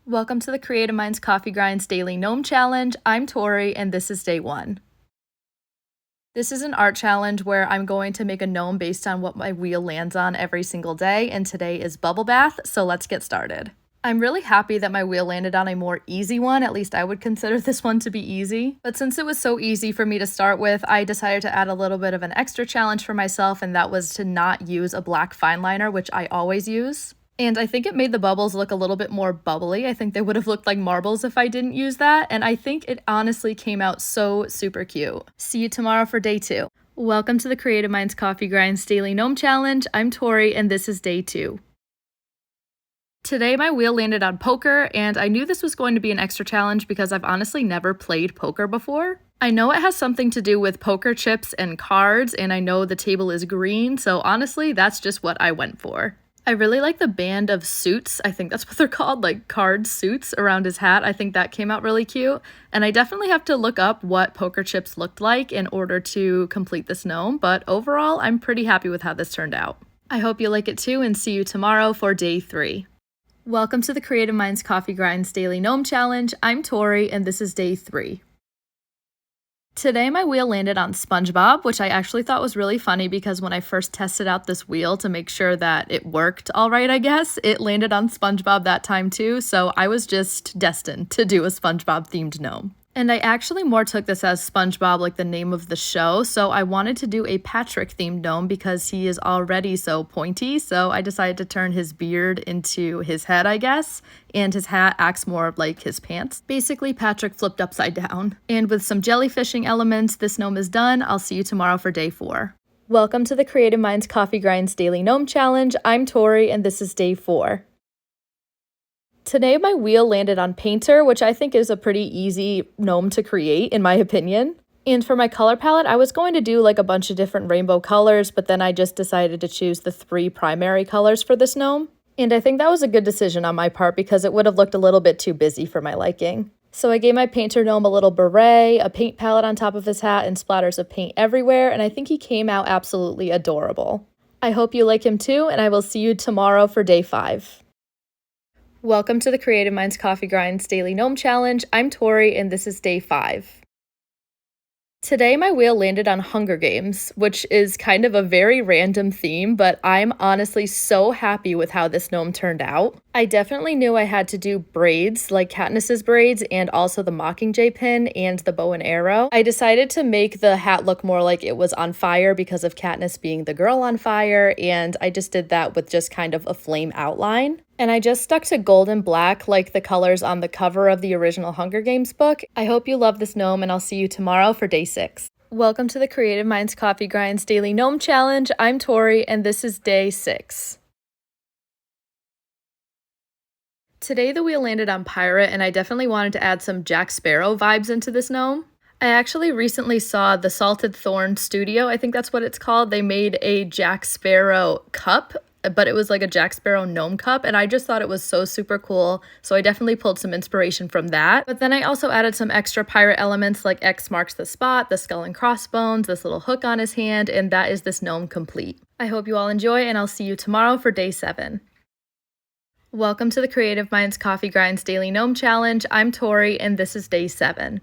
Welcome to the Creative Minds Coffee Grinds Daily GNOME Challenge. I'm Tori, and this is day 1. This is an art challenge where I'm going to make a gnome based on what my wheel lands on every single day, and today is Bubble Bath, so let's get started. I'm really happy that my wheel landed on a more easy one, at least I would consider this one to be easy. But since it was so easy for me to start with, I decided to add a little bit of an extra challenge for myself, and that was to not use a black fine liner, which I always use. And I think it made the bubbles look a little bit more bubbly. I think they would have looked like marbles if I didn't use that, and I think it honestly came out so super cute. See you tomorrow for day 2. Welcome to the Creative Minds Coffee Grinds Daily GNOME Challenge. I'm Tori, and this is day 2. Today my wheel landed on poker, and I knew this was going to be an extra challenge because I've honestly never played poker before. I know it has something to do with poker chips and cards, and I know the table is green, so honestly, that's just what I went for. I really like the band of suits, I think that's what they're called, like card suits around his hat. I think that came out really cute, and I definitely have to look up what poker chips looked like in order to complete this gnome, but overall, I'm pretty happy with how this turned out. I hope you like it too, and see you tomorrow for day 3. Welcome to the Creative Minds Coffee Grinds Daily GNOME Challenge. I'm Tori, and this is day 3. Today my wheel landed on SpongeBob, which I actually thought was really funny because when I first tested out this wheel to make sure that it worked all right, I guess, it landed on SpongeBob that time too, so I was just destined to do a SpongeBob themed gnome. And I actually more took this as SpongeBob, like the name of the show, so I wanted to do a Patrick themed gnome because he is already so pointy, so I decided to turn his beard into his head, I guess, and his hat acts more like his pants. Basically, Patrick flipped upside down. And with some jellyfishing elements, this gnome is done. I'll see you tomorrow for day 4. Welcome to the Creative Minds Coffee Grinds Daily GNOME Challenge. I'm Tori, and this is day 4. Today my wheel landed on Painter, which I think is a pretty easy gnome to create, in my opinion. And for my color palette, I was going to do like a bunch of different rainbow colors, but then I just decided to choose the 3 primary colors for this gnome. And I think that was a good decision on my part because it would have looked a little bit too busy for my liking. So I gave my Painter gnome a little beret, a paint palette on top of his hat, and splatters of paint everywhere, and I think he came out absolutely adorable. I hope you like him too, and I will see you tomorrow for day 5. Welcome to the Creative Minds Coffee Grinds Daily GNOME Challenge. I'm Tori, and this is day 5. Today my wheel landed on Hunger Games, which is kind of a very random theme, but I'm honestly so happy with how this gnome turned out. I definitely knew I had to do braids, like Katniss's braids, and also the Mockingjay pin and the bow and arrow. I decided to make the hat look more like it was on fire because of Katniss being the girl on fire, and I just did that with just kind of a flame outline. And I just stuck to gold and black like the colors on the cover of the original Hunger Games book. I hope you love this gnome, and I'll see you tomorrow for day 6. Welcome to the Creative Minds Coffee Grinds Daily GNOME Challenge. I'm Tori, and this is day 6. Today the wheel landed on Pirate, and I definitely wanted to add some Jack Sparrow vibes into this gnome. I actually recently saw the Salted Thorn Studio, I think that's what it's called. They made a Jack Sparrow cup, but it was like a Jack Sparrow gnome cup, and I just thought it was so super cool, so I definitely pulled some inspiration from that. But then I also added some extra pirate elements like X marks the spot, the skull and crossbones, this little hook on his hand, and that is this gnome complete. I hope you all enjoy, and I'll see you tomorrow for day 7. Welcome to the Creative Minds Coffee Grinds Daily GNOME Challenge. I'm Tori, and this is day 7.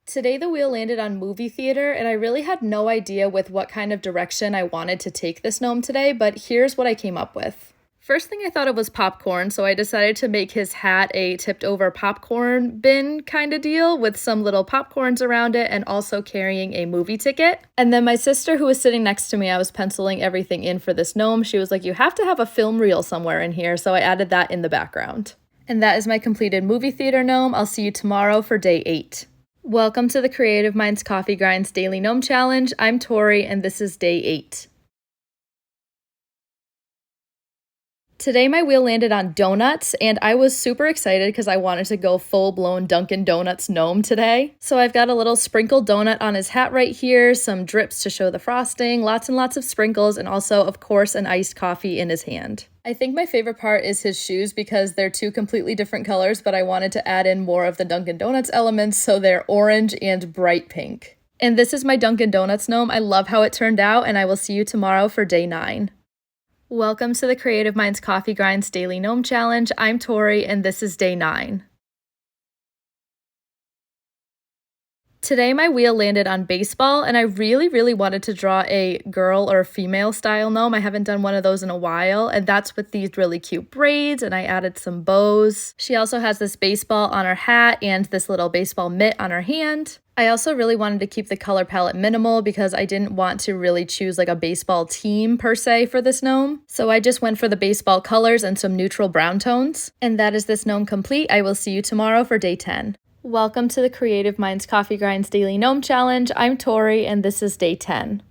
Today the wheel landed on movie theater, and I really had no idea with what kind of direction I wanted to take this gnome today, but here's what I came up with. First thing I thought of was popcorn, so I decided to make his hat a tipped over popcorn bin kind of deal with some little popcorns around it and also carrying a movie ticket. And then my sister, who was sitting next to me, I was penciling everything in for this gnome. She was like, you have to have a film reel somewhere in here, so I added that in the background. And that is my completed movie theater gnome. I'll see you tomorrow for day 8. Welcome to the Creative Minds Coffee Grinds Daily GNOME Challenge. I'm Tori, and this is day 8. Today my wheel landed on donuts, and I was super excited because I wanted to go full-blown Dunkin' Donuts gnome today. So I've got a little sprinkled donut on his hat right here, some drips to show the frosting, lots and lots of sprinkles, and also, of course, an iced coffee in his hand. I think my favorite part is his shoes because they're 2 completely different colors, but I wanted to add in more of the Dunkin' Donuts elements, so they're orange and bright pink. And this is my Dunkin' Donuts gnome. I love how it turned out, and I will see you tomorrow for day 9. Welcome to the Creative Minds Coffee Grinds Daily Gnome Challenge. I'm Tori, and this is day 9. Today my wheel landed on baseball, and I really wanted to draw a girl or female style gnome. I haven't done one of those in a while, and that's with these really cute braids, and I added some bows. She also has this baseball on her hat and this little baseball mitt on her hand. I also really wanted to keep the color palette minimal because I didn't want to really choose like a baseball team per se for this gnome. So I just went for the baseball colors and some neutral brown tones. And that is this gnome complete. I will see you tomorrow for day 10. Welcome to the Creative Minds Coffee Grinds Daily Gnome Challenge. I'm Tori, and this is day 10.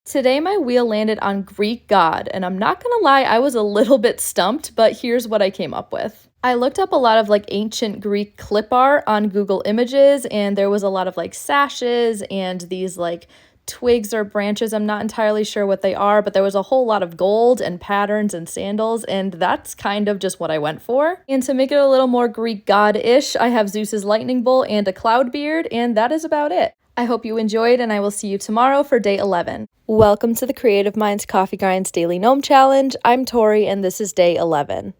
Today my wheel landed on Greek god, and I'm not gonna lie, I was a little bit stumped, but here's what I came up with. I looked up a lot of like ancient Greek clip art on Google Images, and there was a lot of like sashes and these like twigs or branches. I'm not entirely sure what they are, but there was a whole lot of gold and patterns and sandals, and that's kind of just what I went for. And to make it a little more Greek god-ish, I have Zeus's lightning bolt and a cloud beard, and that is about it. I hope you enjoyed, and I will see you tomorrow for day 11. Welcome to the Creative Minds Coffee Grinds Daily Gnome Challenge. I'm Tori, and this is day 11.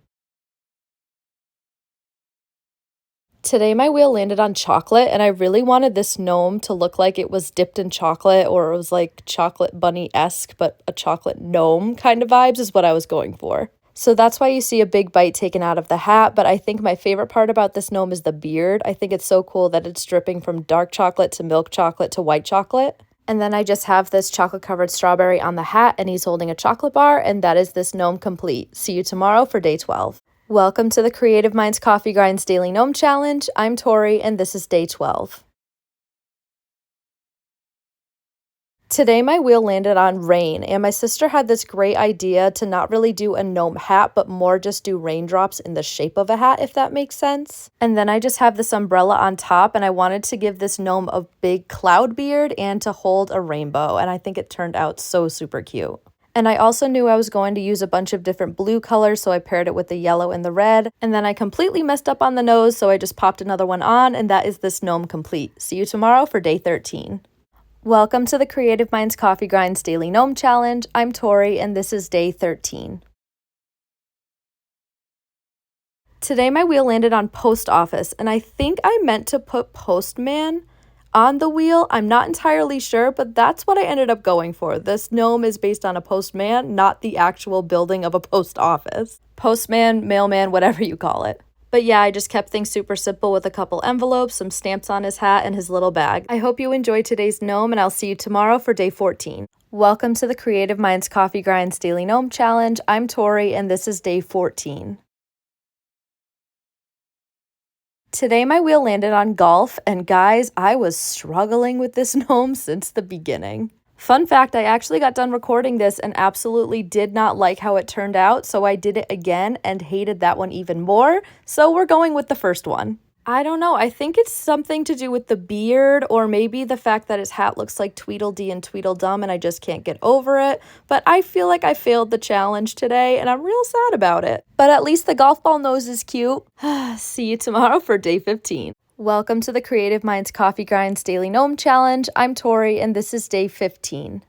Today my wheel landed on chocolate, and I really wanted this gnome to look like it was dipped in chocolate, or it was like chocolate bunny-esque, but a chocolate gnome kind of vibes is what I was going for. So that's why you see a big bite taken out of the hat, but I think my favorite part about this gnome is the beard. I think it's so cool that it's dripping from dark chocolate to milk chocolate to white chocolate. And then I just have this chocolate-covered strawberry on the hat, and he's holding a chocolate bar, and that is this gnome complete. See you tomorrow for day 12. Welcome to the Creative Minds Coffee Grinds Daily Gnome Challenge. I'm Tori, and this is day 12. Today my wheel landed on rain, and my sister had this great idea to not really do a gnome hat, but more just do raindrops in the shape of a hat, if that makes sense. And then I just have this umbrella on top, and I wanted to give this gnome a big cloud beard and to hold a rainbow, and I think it turned out so super cute. And I also knew I was going to use a bunch of different blue colors, so I paired it with the yellow and the red. And then I completely messed up on the nose, so I just popped another one on, and that is this gnome complete. See you tomorrow for day 13. Welcome to the Creative Minds Coffee Grinds Daily Gnome Challenge. I'm Tori, and this is day 13. Today my wheel landed on post office, and I think I meant to put postman on the wheel. I'm not entirely sure, but that's what I ended up going for. This gnome is based on a postman, not the actual building of a post office. Postman, mailman, whatever you call it. But yeah, I just kept things super simple with a couple envelopes, some stamps on his hat, and his little bag. I hope you enjoyed today's gnome, and I'll see you tomorrow for day 14. Welcome to the Creative Minds Coffee Grinds Daily Gnome Challenge. I'm Tori, and this is day 14. Today my wheel landed on golf, and guys, I was struggling with this gnome since the beginning. Fun fact, I actually got done recording this and absolutely did not like how it turned out, so I did it again and hated that one even more, so we're going with the first one. I don't know, I think it's something to do with the beard, or maybe the fact that his hat looks like Tweedledee and Tweedledum and I just can't get over it, but I feel like I failed the challenge today and I'm real sad about it. But at least the golf ball nose is cute. See you tomorrow for day 15. Welcome to the Creative Minds Coffee Grinds Daily Gnome Challenge. I'm Tori, and this is day 15.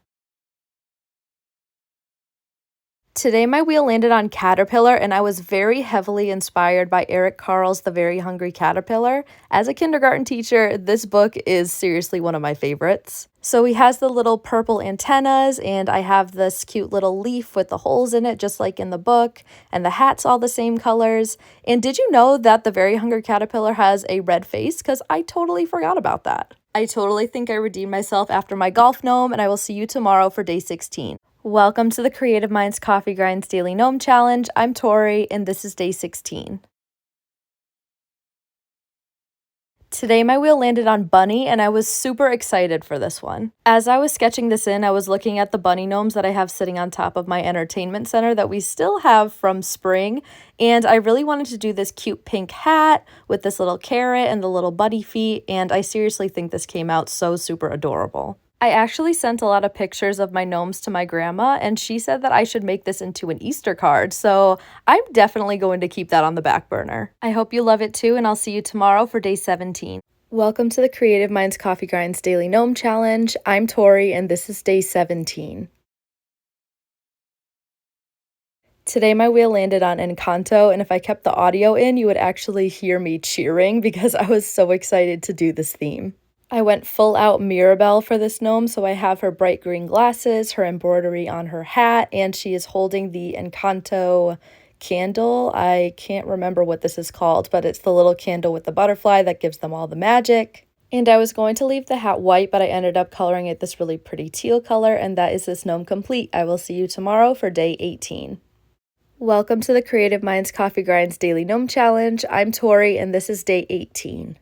Today my wheel landed on caterpillar, and I was very heavily inspired by Eric Carle's The Very Hungry Caterpillar. As a kindergarten teacher, this book is seriously one of my favorites. So he has the little purple antennas, and I have this cute little leaf with the holes in it, just like in the book, and the hat's all the same colors. And did you know that The Very Hungry Caterpillar has a red face? Because I totally forgot about that. I totally think I redeemed myself after my golf gnome, and I will see you tomorrow for day 16. Welcome to the Creative Minds Coffee Grinds Daily Gnome Challenge. I'm Tori, and this is day 16. Today my wheel landed on bunny, and I was super excited for this one. As I was sketching this in, I was looking at the bunny gnomes that I have sitting on top of my entertainment center that we still have from spring, and I really wanted to do this cute pink hat with this little carrot and the little bunny feet, and I seriously think this came out so super adorable. I actually sent a lot of pictures of my gnomes to my grandma, and she said that I should make this into an Easter card, so I'm definitely going to keep that on the back burner. I hope you love it too, and I'll see you tomorrow for day 17. Welcome to the Creative Minds Coffee Grinds Daily Gnome Challenge. I'm Tori, and this is day 17. Today my wheel landed on Encanto, and if I kept the audio in, you would actually hear me cheering because I was so excited to do this theme. I went full out Mirabelle for this gnome, so I have her bright green glasses, her embroidery on her hat, and she is holding the Encanto candle. I can't remember what this is called, but it's the little candle with the butterfly that gives them all the magic. And I was going to leave the hat white, but I ended up coloring it this really pretty teal color, and that is this gnome complete. I will see you tomorrow for day 18. Welcome to the Creative Minds Coffee Grinds Daily Gnome Challenge. I'm Tori, and this is day 18.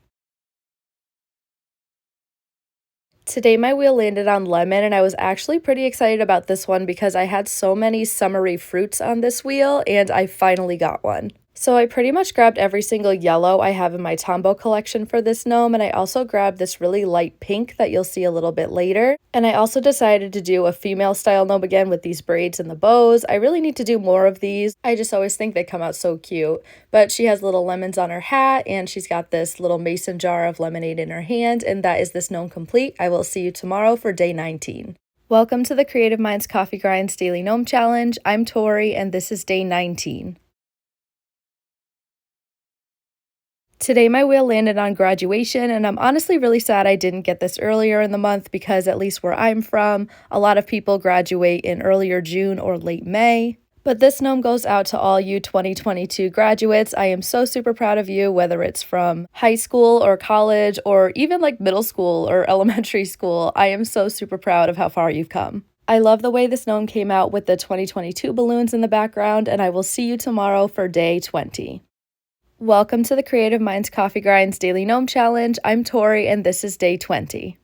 Today my wheel landed on lemon, and I was actually pretty excited about this one because I had so many summery fruits on this wheel, and I finally got one. So I pretty much grabbed every single yellow I have in my Tombow collection for this gnome, and I also grabbed this really light pink that you'll see a little bit later. And I also decided to do a female style gnome again with these braids and the bows. I really need to do more of these. I just always think they come out so cute. But she has little lemons on her hat, and she's got this little mason jar of lemonade in her hand, and that is this gnome complete. I will see you tomorrow for day 19. Welcome to the Creative Minds Coffee Grinds Daily Gnome Challenge. I'm Tori, and this is day 19. Today my wheel landed on graduation, and I'm honestly really sad I didn't get this earlier in the month because at least where I'm from, a lot of people graduate in earlier June or late May. But this gnome goes out to all you 2022 graduates. I am so super proud of you, whether it's from high school or college or even like middle school or elementary school. I am so super proud of how far you've come. I love the way this gnome came out with the 2022 balloons in the background, and I will see you tomorrow for day 20. Welcome to the Creative Minds Coffee Grinds Daily Gnome Challenge. I'm Tori, and this is day 20.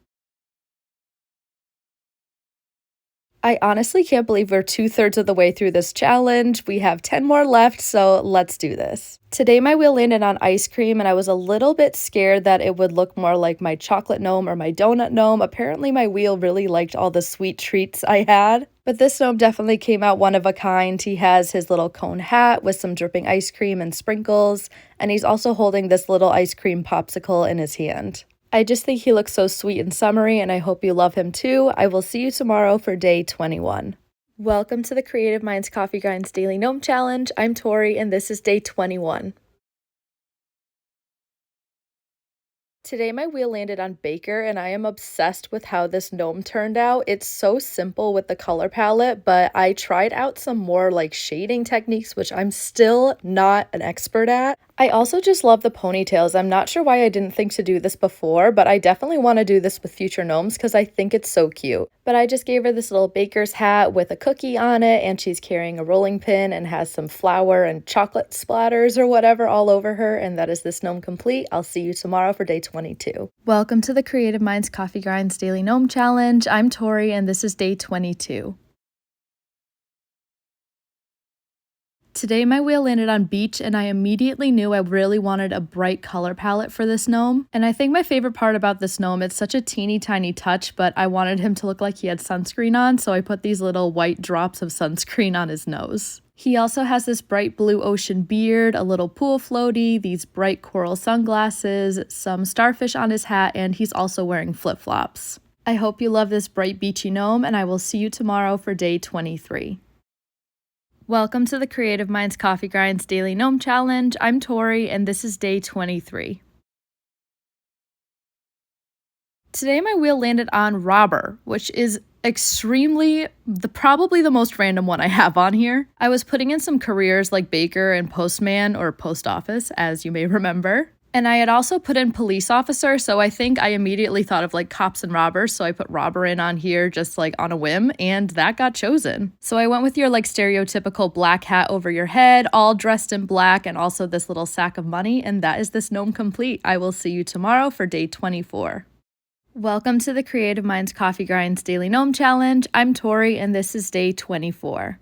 I honestly can't believe we're 2/3 of the way through this challenge. We have 10 more left, so let's do this. Today my wheel landed on ice cream, and I was a little bit scared that it would look more like my chocolate gnome or my donut gnome. Apparently my wheel really liked all the sweet treats I had. But this gnome definitely came out one of a kind. He has his little cone hat with some dripping ice cream and sprinkles, and he's also holding this little ice cream popsicle in his hand. I just think he looks so sweet and summery, and I hope you love him too. I will see you tomorrow for day 21. Welcome to the Creative Minds Coffee Grinds Daily Gnome Challenge. I'm Tori, and this is day 21. Today my wheel landed on Baker, and I am obsessed with how this gnome turned out. It's so simple with the color palette, but I tried out some more like shading techniques, which I'm still not an expert at. I also just love the ponytails. I'm not sure why I didn't think to do this before, but I definitely want to do this with future gnomes because I think it's so cute. But I just gave her this little baker's hat with a cookie on it, and she's carrying a rolling pin and has some flour and chocolate splatters or whatever all over her, and that is this gnome complete. I'll see you tomorrow for day 22. Welcome to the Creative Minds Coffee Grinds Daily Gnome Challenge. I'm Tori, and this is day 22. Today my wheel landed on beach, and I immediately knew I really wanted a bright color palette for this gnome. And I think my favorite part about this gnome, it's such a teeny tiny touch, but I wanted him to look like he had sunscreen on, so I put these little white drops of sunscreen on his nose. He also has this bright blue ocean beard, a little pool floaty, these bright coral sunglasses, some starfish on his hat, and he's also wearing flip-flops. I hope you love this bright beachy gnome, and I will see you tomorrow for day 23. Welcome to the Creative Minds Coffee Grinds Daily Gnome Challenge. I'm Tori, and this is day 23. Today my wheel landed on robber, which is probably the most random one I have on here. I was putting in some careers like baker and postman or post office, as you may remember. And I had also put in police officer, so I think I immediately thought of like cops and robbers, so I put robber in on here just like on a whim, and that got chosen. So I went with your like stereotypical black hat over your head, all dressed in black, and also this little sack of money, and that is this gnome complete. I will see you tomorrow for day 24. Welcome to the Creative Minds Coffee Grinds Daily Gnome Challenge. I'm Tori, and this is day 24.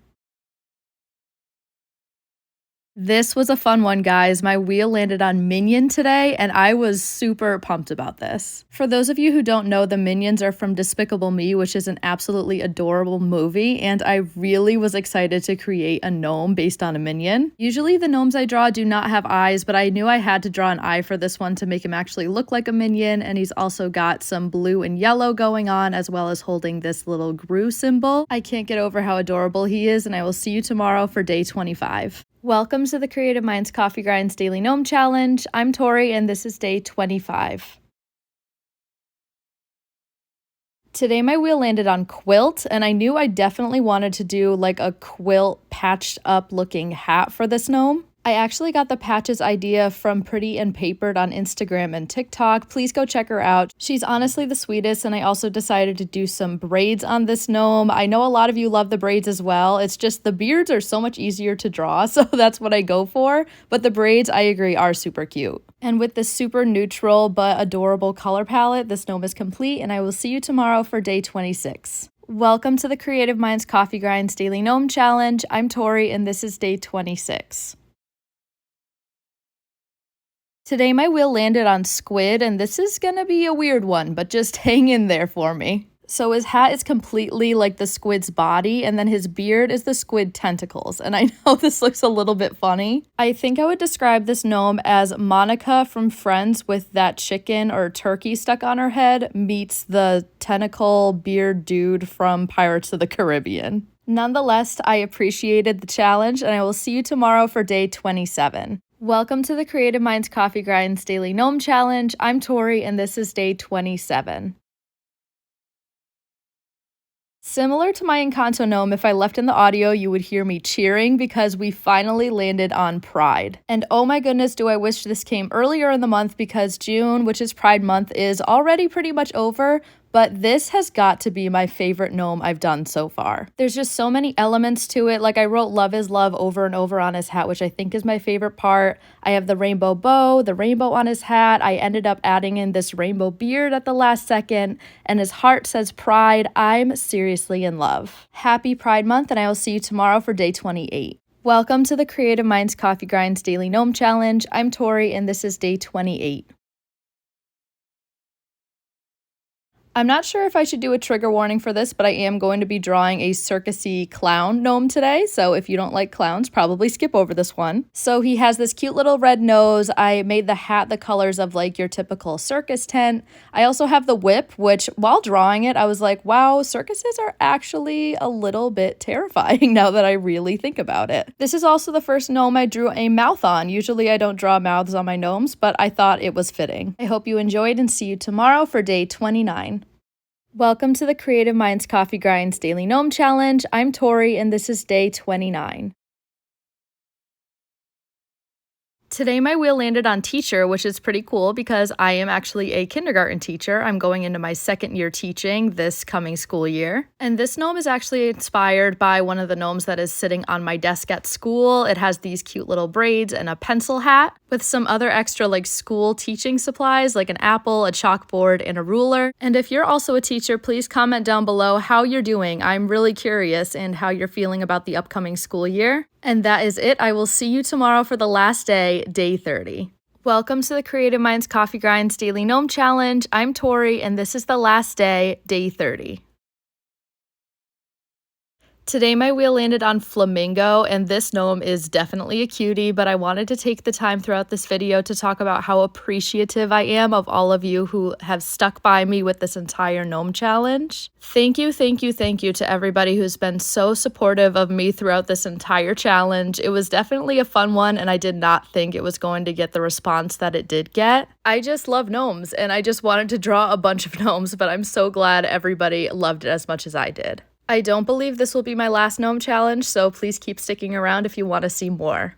This was a fun one, guys. My wheel landed on Minion today, and I was super pumped about this. For those of you who don't know, the Minions are from Despicable Me, which is an absolutely adorable movie, and I really was excited to create a gnome based on a Minion. Usually the gnomes I draw do not have eyes, but I knew I had to draw an eye for this one to make him actually look like a Minion, and he's also got some blue and yellow going on, as well as holding this little Gru symbol. I can't get over how adorable he is, and I will see you tomorrow for day 25. Welcome to the Creative Minds Coffee Grinds Daily Gnome Challenge. I'm Tori, and this is day 25. Today my wheel landed on quilt, and I knew I definitely wanted to do like a quilt patched up looking hat for this gnome. I actually got the patches idea from Pretty and Papered on Instagram and TikTok. Please go check her out. She's honestly the sweetest, and I also decided to do some braids on this gnome. I know a lot of you love the braids as well. It's just the beards are so much easier to draw, so that's what I go for. But the braids, I agree, are super cute. And with this super neutral but adorable color palette, this gnome is complete, and I will see you tomorrow for day 26. Welcome to the Creative Minds Coffee Grinds Daily Gnome Challenge. I'm Tori, and this is day 26. Today my wheel landed on squid, and this is gonna be a weird one, but just hang in there for me. So his hat is completely like the squid's body, and then his beard is the squid tentacles. And I know this looks a little bit funny. I think I would describe this gnome as Monica from Friends with that chicken or turkey stuck on her head meets the tentacle beard dude from Pirates of the Caribbean. Nonetheless, I appreciated the challenge, and I will see you tomorrow for day 27. Welcome to the Creative Minds Coffee Grinds Daily Gnome Challenge. I'm Tori, and this is day 27. Similar to my Encanto gnome, if I left in the audio, you would hear me cheering because we finally landed on Pride. And oh my goodness, do I wish this came earlier in the month, because June, which is Pride month, is already pretty much over. But this has got to be my favorite gnome I've done so far. There's just so many elements to it. Like I wrote "Love is Love" over and over on his hat, which I think is my favorite part. I have the rainbow bow, the rainbow on his hat. I ended up adding in this rainbow beard at the last second, and his heart says Pride. I'm seriously in love. Happy Pride Month, and I will see you tomorrow for day 28. Welcome to the Creative Minds Coffee Grinds Daily Gnome Challenge. I'm Tori, and this is day 28. I'm not sure if I should do a trigger warning for this, but I am going to be drawing a circusy clown gnome today, so if you don't like clowns, probably skip over this one. So he has this cute little red nose. I made the hat the colors of like your typical circus tent. I also have the whip, which while drawing it, I was like, wow, circuses are actually a little bit terrifying now that I really think about it. This is also the first gnome I drew a mouth on. Usually I don't draw mouths on my gnomes, but I thought it was fitting. I hope you enjoyed, and see you tomorrow for day 29. Welcome to the Creative Minds Coffee Grinds Daily Gnome Challenge. I'm Tori, and this is day 29. Today my wheel landed on teacher, which is pretty cool because I am actually a kindergarten teacher. I'm going into my second year teaching this coming school year. And this gnome is actually inspired by one of the gnomes that is sitting on my desk at school. It has these cute little braids and a pencil hat with some other extra like school teaching supplies like an apple, a chalkboard, and a ruler. And if you're also a teacher, please comment down below how you're doing. I'm really curious and how you're feeling about the upcoming school year. And that is it. I will see you tomorrow for the last day, day 30. Welcome to the Creative Minds Coffee Grinds Daily Gnome Challenge. I'm Tori, and this is the last day, day 30. Today my wheel landed on Flamingo, and this gnome is definitely a cutie, but I wanted to take the time throughout this video to talk about how appreciative I am of all of you who have stuck by me with this entire gnome challenge. Thank you, thank you, thank you to everybody who's been so supportive of me throughout this entire challenge. It was definitely a fun one, and I did not think it was going to get the response that it did get. I just love gnomes, and I just wanted to draw a bunch of gnomes, but I'm so glad everybody loved it as much as I did. I don't believe this will be my last gnome challenge, so please keep sticking around if you want to see more.